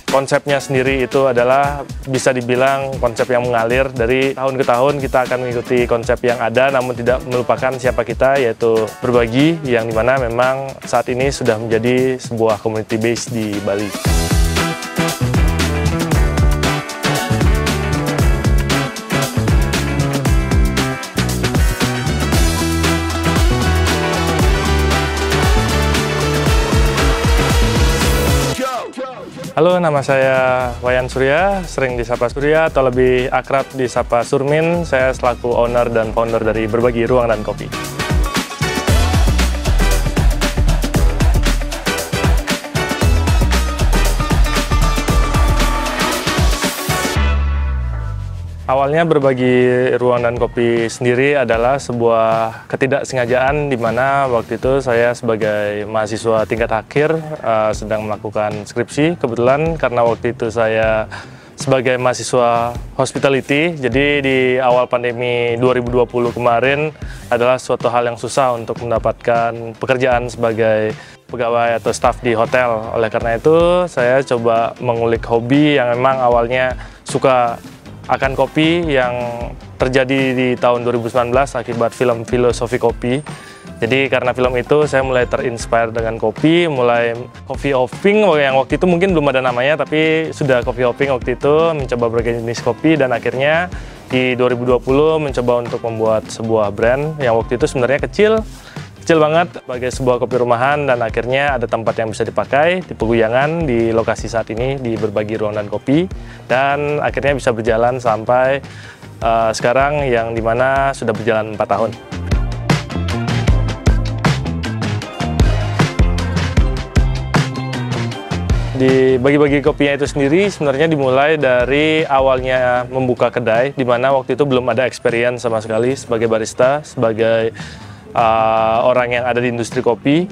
Konsepnya sendiri itu adalah bisa dibilang konsep yang mengalir. Dari tahun ke tahun kita akan mengikuti konsep yang ada namun tidak melupakan siapa kita, yaitu berbagi, yang dimana memang saat ini sudah menjadi sebuah community base di Bali. Halo, nama saya Wayan Surya, sering disapa Surya atau lebih akrab disapa Surmin. Saya selaku owner dan founder dari Berbagi Ruang dan Kopi. Awalnya Berbagi Ruang dan Kopi sendiri adalah sebuah ketidaksengajaan di mana waktu itu saya sebagai mahasiswa tingkat akhir sedang melakukan skripsi. Kebetulan karena waktu itu saya sebagai mahasiswa hospitality, jadi di awal pandemi 2020 kemarin adalah suatu hal yang susah untuk mendapatkan pekerjaan sebagai pegawai atau staf di hotel. Oleh karena itu saya coba mengulik hobi yang memang awalnya suka akan kopi yang terjadi di tahun 2019 akibat film Filosofi Kopi. Jadi karena film itu saya mulai terinspire dengan kopi, mulai coffee hopping yang waktu itu mungkin belum ada namanya, tapi sudah coffee hopping waktu itu, mencoba berbagai jenis kopi, dan akhirnya di 2020 mencoba untuk membuat sebuah brand yang waktu itu sebenarnya kecil banget sebagai sebuah kopi rumahan, dan akhirnya ada tempat yang bisa dipakai di Peguyangan di lokasi saat ini di Berbagi Ruang dan Kopi, dan akhirnya bisa berjalan sampai sekarang yang dimana sudah berjalan 4 tahun. Di Bagi-Bagi Kopinya itu sendiri sebenarnya dimulai dari awalnya membuka kedai, di mana waktu itu belum ada experience sama sekali sebagai barista, sebagai orang yang ada di industri kopi.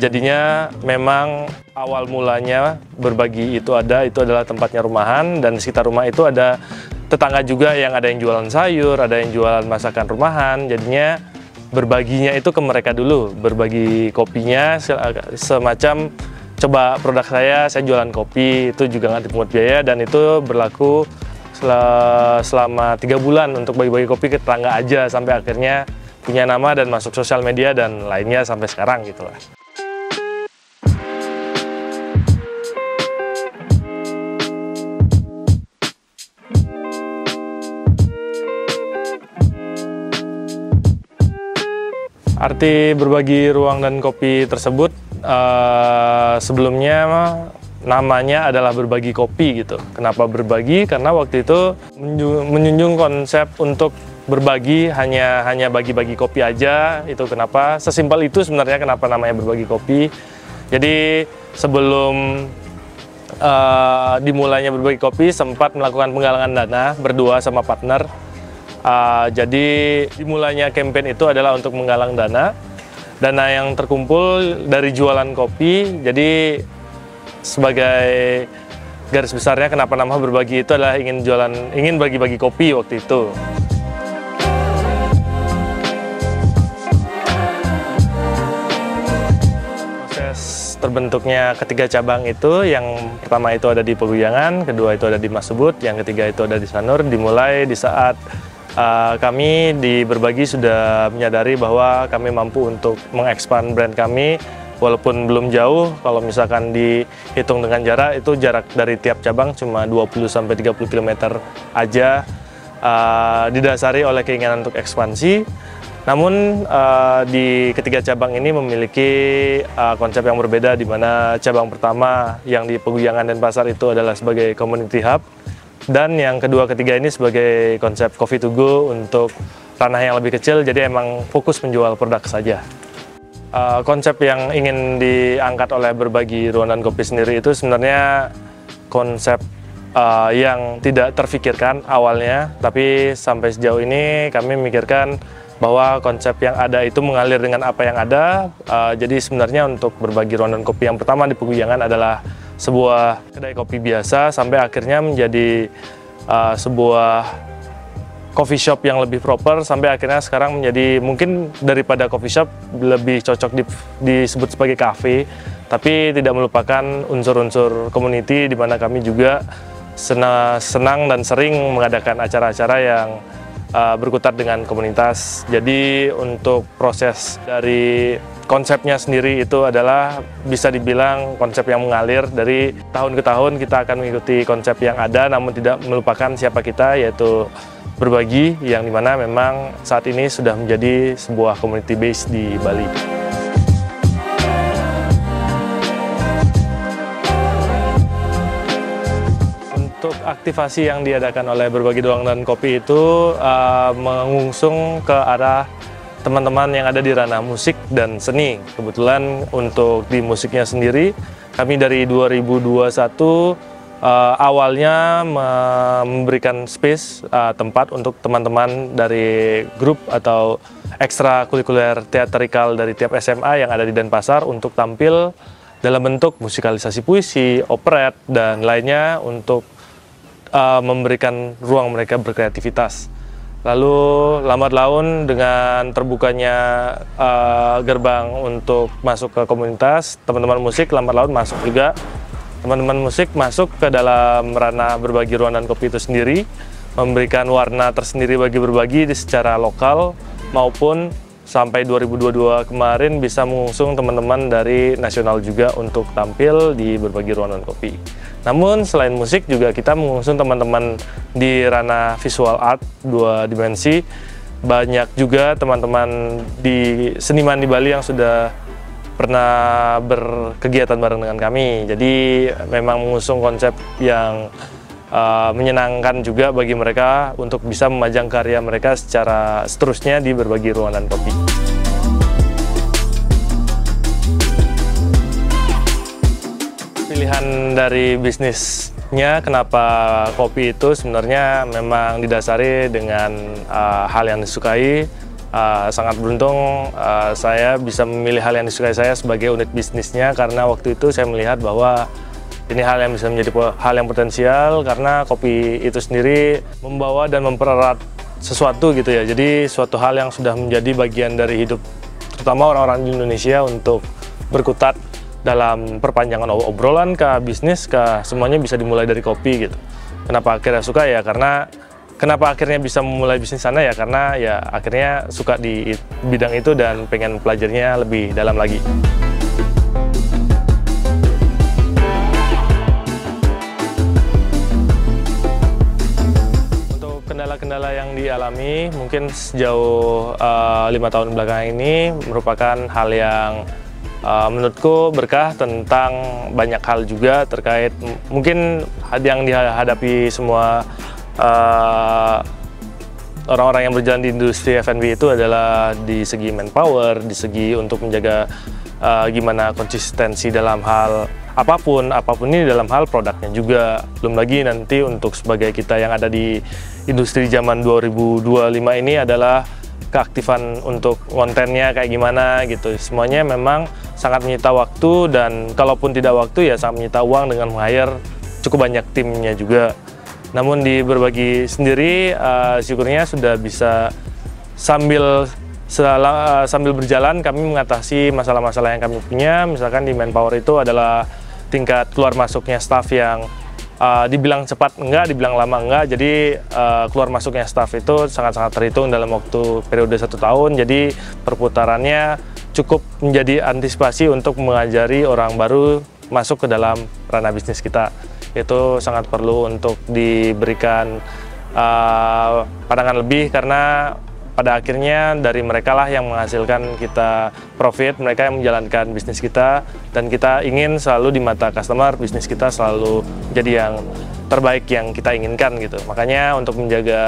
Jadinya memang awal mulanya Berbagi itu adalah tempatnya rumahan, dan di sekitar rumah itu ada tetangga juga yang ada yang jualan sayur, ada yang jualan masakan rumahan. Jadinya berbaginya itu ke mereka dulu, berbagi kopinya semacam coba produk saya jualan kopi, itu juga nggak dipungut biaya, dan itu berlaku selama 3 bulan untuk bagi-bagi kopi ke tetangga aja, sampai akhirnya punya nama dan masuk sosial media dan lainnya sampai sekarang gitulah. Arti Berbagi Ruang dan Kopi tersebut sebelumnya namanya adalah berbagi kopi gitu. Kenapa berbagi? Karena waktu itu menjunjung konsep untuk berbagi, hanya bagi-bagi kopi aja. Itu kenapa, sesimpel itu sebenarnya kenapa namanya Berbagi Kopi. Jadi sebelum dimulainya Berbagi Kopi sempat melakukan penggalangan dana berdua sama partner. Jadi dimulainya campaign itu adalah untuk menggalang dana yang terkumpul dari jualan kopi. Jadi sebagai garis besarnya kenapa nama Berbagi itu adalah ingin bagi-bagi kopi waktu itu. Terbentuknya ketiga cabang itu, yang pertama itu ada di Peguyangan, kedua itu ada di Masubut, yang ketiga itu ada di Sanur, dimulai di saat kami di Berbagi sudah menyadari bahwa kami mampu untuk mengekspan brand kami, walaupun belum jauh. Kalau misalkan dihitung dengan jarak, itu jarak dari tiap cabang cuma 20-30 km aja, didasari oleh keinginan untuk ekspansi. Namun di ketiga cabang ini memiliki konsep yang berbeda, di mana cabang pertama yang di Peguyangan dan Pasar itu adalah sebagai community hub, dan yang kedua ketiga ini sebagai konsep coffee to go untuk ranah yang lebih kecil, jadi emang fokus menjual produk saja. Konsep yang ingin diangkat oleh Berbagi Ruang dan Kopi sendiri itu sebenarnya konsep yang tidak terfikirkan awalnya, tapi sampai sejauh ini kami memikirkan bahwa konsep yang ada itu mengalir dengan apa yang ada. Jadi sebenarnya untuk Berbagi Ruang dan Kopi yang pertama di Peguyangan adalah sebuah kedai kopi biasa, sampai akhirnya menjadi sebuah coffee shop yang lebih proper sampai akhirnya sekarang menjadi mungkin daripada coffee shop lebih cocok disebut sebagai cafe, tapi tidak melupakan unsur-unsur community di mana kami juga senang dan sering mengadakan acara-acara yang berkutat dengan komunitas. Jadi untuk proses dari konsepnya sendiri itu adalah bisa dibilang konsep yang mengalir dari tahun ke tahun. Kita akan mengikuti konsep yang ada namun tidak melupakan siapa kita, yaitu berbagi, yang dimana memang saat ini sudah menjadi sebuah community base di Bali. Untuk aktivasi yang diadakan oleh Berbagi Ruang dan Kopi itu mengusung ke arah teman-teman yang ada di ranah musik dan seni. Kebetulan untuk di musiknya sendiri, kami dari 2021 awalnya memberikan space tempat untuk teman-teman dari grup atau ekstrakurikuler teatrikal dari tiap SMA yang ada di Denpasar untuk tampil dalam bentuk musikalisasi puisi, operet, dan lainnya untuk memberikan ruang mereka berkreativitas. Lalu lambat laun dengan terbukanya gerbang untuk masuk ke komunitas, teman-teman musik lambat laun masuk juga. Teman-teman musik masuk ke dalam ranah Berbagi Ruang dan Kopi itu sendiri, memberikan warna tersendiri bagi berbagi secara lokal maupun sampai 2022 kemarin bisa mengusung teman-teman dari nasional juga untuk tampil di Berbagi Ruang dan Kopi. Namun selain musik juga kita mengusung teman-teman di ranah visual art 2 dimensi. Banyak juga teman-teman di seniman di Bali yang sudah pernah berkegiatan bareng dengan kami. Jadi memang mengusung konsep yang menyenangkan juga bagi mereka untuk bisa memajang karya mereka secara seterusnya di Berbagi Ruang dan Kopi. Pilihan dari bisnisnya, kenapa kopi itu sebenarnya memang didasari dengan hal yang disukai. Sangat beruntung saya bisa memilih hal yang disukai saya sebagai unit bisnisnya, karena waktu itu saya melihat bahwa ini hal yang bisa menjadi hal yang potensial, karena kopi itu sendiri membawa dan mempererat sesuatu gitu ya. Jadi suatu hal yang sudah menjadi bagian dari hidup terutama orang-orang di Indonesia untuk berkutat dalam perpanjangan obrolan kah, bisnis kah, semuanya bisa dimulai dari kopi gitu. Kenapa akhirnya suka ya? Karena kenapa akhirnya bisa memulai bisnis sana ya? Karena ya akhirnya suka di bidang itu dan pengen pelajarinya lebih dalam lagi. Untuk kendala-kendala yang dialami mungkin sejauh 5 tahun belakangan ini merupakan hal yang menurutku berkah tentang banyak hal juga terkait mungkin yang dihadapi semua orang-orang yang berjalan di industri F&B itu adalah di segi manpower, di segi untuk menjaga gimana konsistensi dalam hal apapun ini dalam hal produknya juga. Belum lagi nanti untuk sebagai kita yang ada di industri zaman 2025 ini adalah keaktifan untuk kontennya kayak gimana gitu. Semuanya memang sangat menyita waktu, dan kalaupun tidak waktu ya sangat menyita uang dengan meng-hire cukup banyak timnya juga. Namun di Berbagi sendiri syukurnya sudah bisa sambil berjalan kami mengatasi masalah-masalah yang kami punya. Misalkan di manpower itu adalah tingkat keluar masuknya staff yang dibilang cepat enggak, dibilang lama enggak. Jadi keluar masuknya staff itu sangat-sangat terhitung dalam waktu periode 1 tahun. Jadi perputarannya cukup menjadi antisipasi untuk mengajari orang baru masuk ke dalam ranah bisnis kita. Itu sangat perlu untuk diberikan pandangan lebih, karena pada akhirnya dari mereka lah yang menghasilkan kita profit, mereka yang menjalankan bisnis kita, dan kita ingin selalu di mata customer bisnis kita selalu jadi yang terbaik yang kita inginkan gitu. Makanya untuk menjaga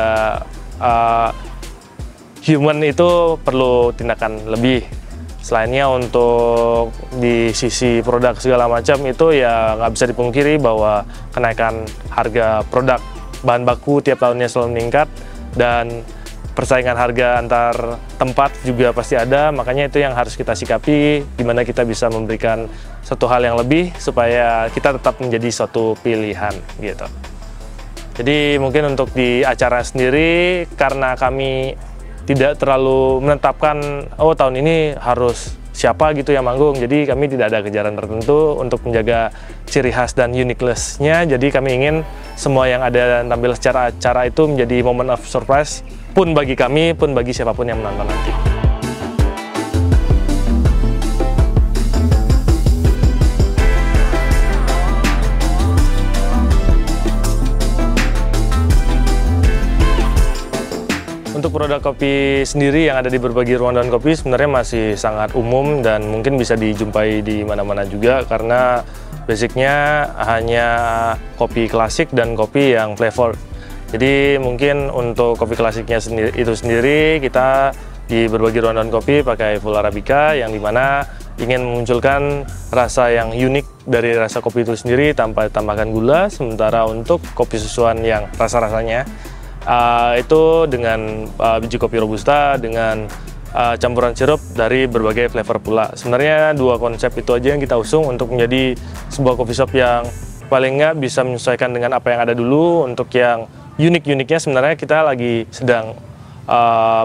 human itu perlu tindakan lebih. Selainnya untuk di sisi produk segala macam itu ya nggak bisa dipungkiri bahwa kenaikan harga produk bahan baku tiap tahunnya selalu meningkat, dan persaingan harga antar tempat juga pasti ada. Makanya itu yang harus kita sikapi, gimana kita bisa memberikan satu hal yang lebih supaya kita tetap menjadi suatu pilihan gitu. Jadi mungkin untuk di acara sendiri, karena kami tidak terlalu menetapkan, oh tahun ini harus siapa gitu yang manggung, jadi kami tidak ada kejaran tertentu untuk menjaga ciri khas dan uniqueness-nya. Jadi kami ingin semua yang ada dan tampil secara acara itu menjadi moment of surprise, pun bagi kami, pun bagi siapapun yang menonton nanti. Untuk produk kopi sendiri yang ada di berbagai ruang dan kopi sebenarnya masih sangat umum dan mungkin bisa dijumpai di mana-mana juga, karena basicnya hanya kopi klasik dan kopi yang flavor. Jadi mungkin untuk kopi klasiknya itu sendiri kita di berbagai ruang dan kopi pakai full arabica, yang dimana ingin memunculkan rasa yang unik dari rasa kopi itu sendiri tanpa tambahkan gula. Sementara untuk kopi susuan yang rasa-rasanya itu dengan biji kopi robusta dengan campuran sirup dari berbagai flavor pula. Sebenarnya dua konsep itu aja yang kita usung untuk menjadi sebuah coffee shop yang paling nggak bisa menyesuaikan dengan apa yang ada dulu. Untuk yang unik-uniknya sebenarnya kita lagi sedang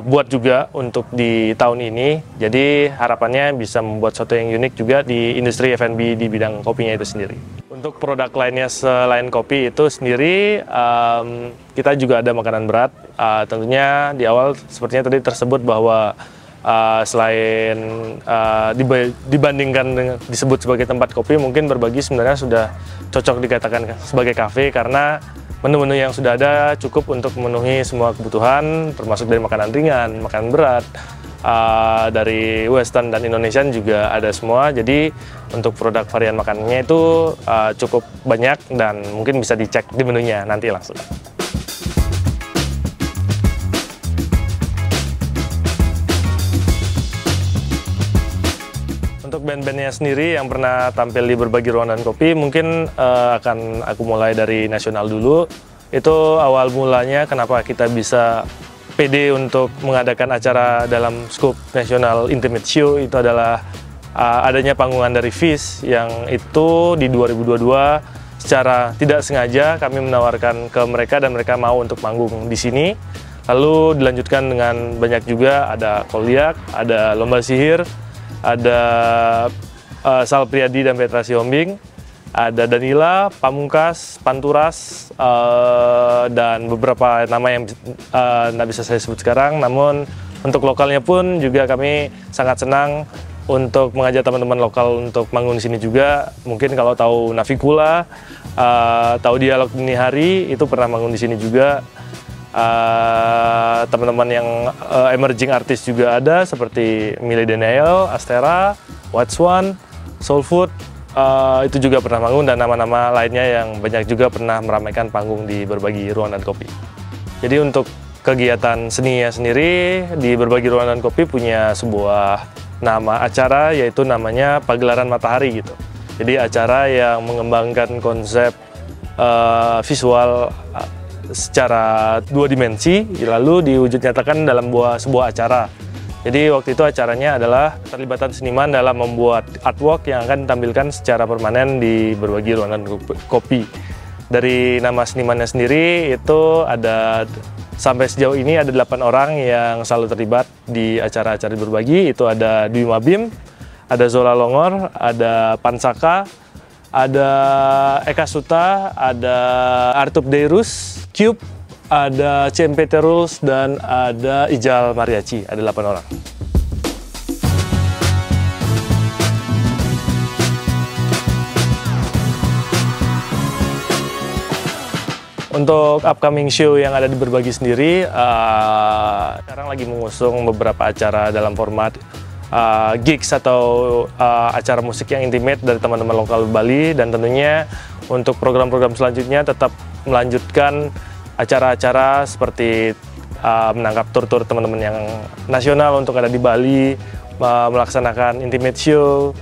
buat juga untuk di tahun ini. Jadi harapannya bisa membuat sesuatu yang unik juga di industri F&B di bidang kopinya itu sendiri. Untuk produk lainnya selain kopi itu sendiri, kita juga ada makanan berat. Tentunya di awal sepertinya tadi tersebut bahwa selain dibandingkan dengan disebut sebagai tempat kopi, mungkin berbagi sebenarnya sudah cocok dikatakan sebagai kafe, karena menu-menu yang sudah ada cukup untuk memenuhi semua kebutuhan, termasuk dari makanan ringan, makanan berat, dari Western dan Indonesian juga ada semua. Jadi untuk produk varian makanannya itu cukup banyak dan mungkin bisa dicek di menunya nanti langsung. Untuk band-bandnya sendiri yang pernah tampil di berbagai ruang dan kopi, mungkin akan aku mulai dari nasional dulu. Itu awal mulanya kenapa kita bisa pede untuk mengadakan acara dalam skup National Intimate Show, itu adalah adanya panggungan dari Fish, yang itu di 2022 secara tidak sengaja kami menawarkan ke mereka dan mereka mau untuk manggung di sini. Lalu dilanjutkan dengan banyak juga, ada Koldiak, ada Lomba Sihir, ada Sal Priadi dan Petra Sihombing, ada Danila, Pamungkas, Panturas, dan beberapa nama yang tidak bisa saya sebut sekarang. Namun untuk lokalnya pun juga kami sangat senang untuk mengajak teman-teman lokal untuk manggung di sini juga. Mungkin kalau tahu Navikula, tahu Dialog Dini Hari, itu pernah manggung di sini juga. Teman-teman yang emerging artis juga ada seperti Millie Daniel, Astera, White Swan, Soul Food, itu juga pernah manggung, dan nama-nama lainnya yang banyak juga pernah meramaikan panggung di berbagai ruang dan kopi. Jadi untuk kegiatan seninya sendiri di berbagai ruang dan kopi punya sebuah nama acara, yaitu namanya Pagelaran Matahari gitu. Jadi acara yang mengembangkan konsep visual secara dua dimensi, lalu diwujud nyatakan dalam sebuah acara. Jadi waktu itu acaranya adalah terlibatan seniman dalam membuat artwork yang akan ditampilkan secara permanen di berbagai ruangan kopi. Dari nama senimannya sendiri itu ada, sampai sejauh ini ada 8 orang yang selalu terlibat di acara-acara berbagi. Itu ada Dwi Mabim, ada Zola Longor, ada Pansaka, ada Eka Suta, ada Artup Deirus, Cube, ada CMP Terus, dan ada Ijal Mariachi. Ada 8 orang. Untuk upcoming show yang ada di berbagi sendiri, sekarang lagi mengusung beberapa acara dalam format gigs atau acara musik yang intimate dari teman-teman lokal Bali, dan tentunya untuk program-program selanjutnya tetap melanjutkan acara-acara seperti menangkap tur-tur teman-teman yang nasional untuk ada di Bali, melaksanakan intimate show,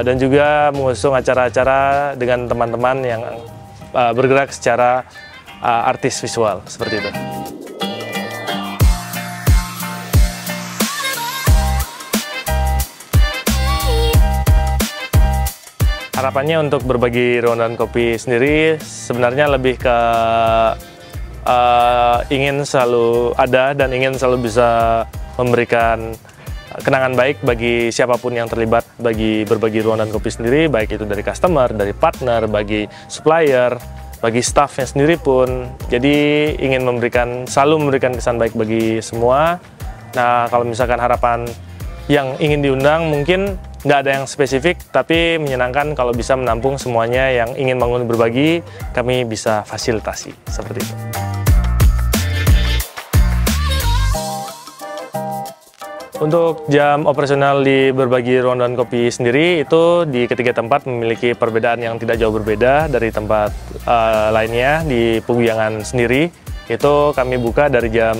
dan juga mengusung acara-acara dengan teman-teman yang bergerak secara artis visual, seperti itu. Harapannya untuk berbagi ruangan kopi sendiri sebenarnya lebih ke ingin selalu ada dan ingin selalu bisa memberikan kenangan baik bagi siapapun yang terlibat bagi berbagi ruangan kopi sendiri, baik itu dari customer, dari partner, bagi supplier, bagi staffnya sendiri pun. Jadi ingin selalu memberikan kesan baik bagi semua. Nah, kalau misalkan harapan yang ingin diundang mungkin nggak ada yang spesifik, tapi menyenangkan kalau bisa menampung semuanya yang ingin bangun berbagi, kami bisa fasilitasi seperti itu. Untuk jam operasional di berbagi ruangan kopi sendiri itu di ketiga tempat memiliki perbedaan yang tidak jauh berbeda dari tempat lainnya. Di Peguyangan sendiri itu kami buka dari jam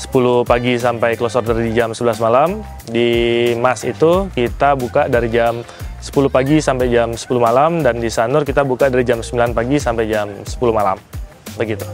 10 pagi sampai close order di jam 11 malam. Di Mas itu kita buka dari jam 10 pagi sampai jam 10 malam, dan di Sanur kita buka dari jam 9 pagi sampai jam 10 malam. Begitu.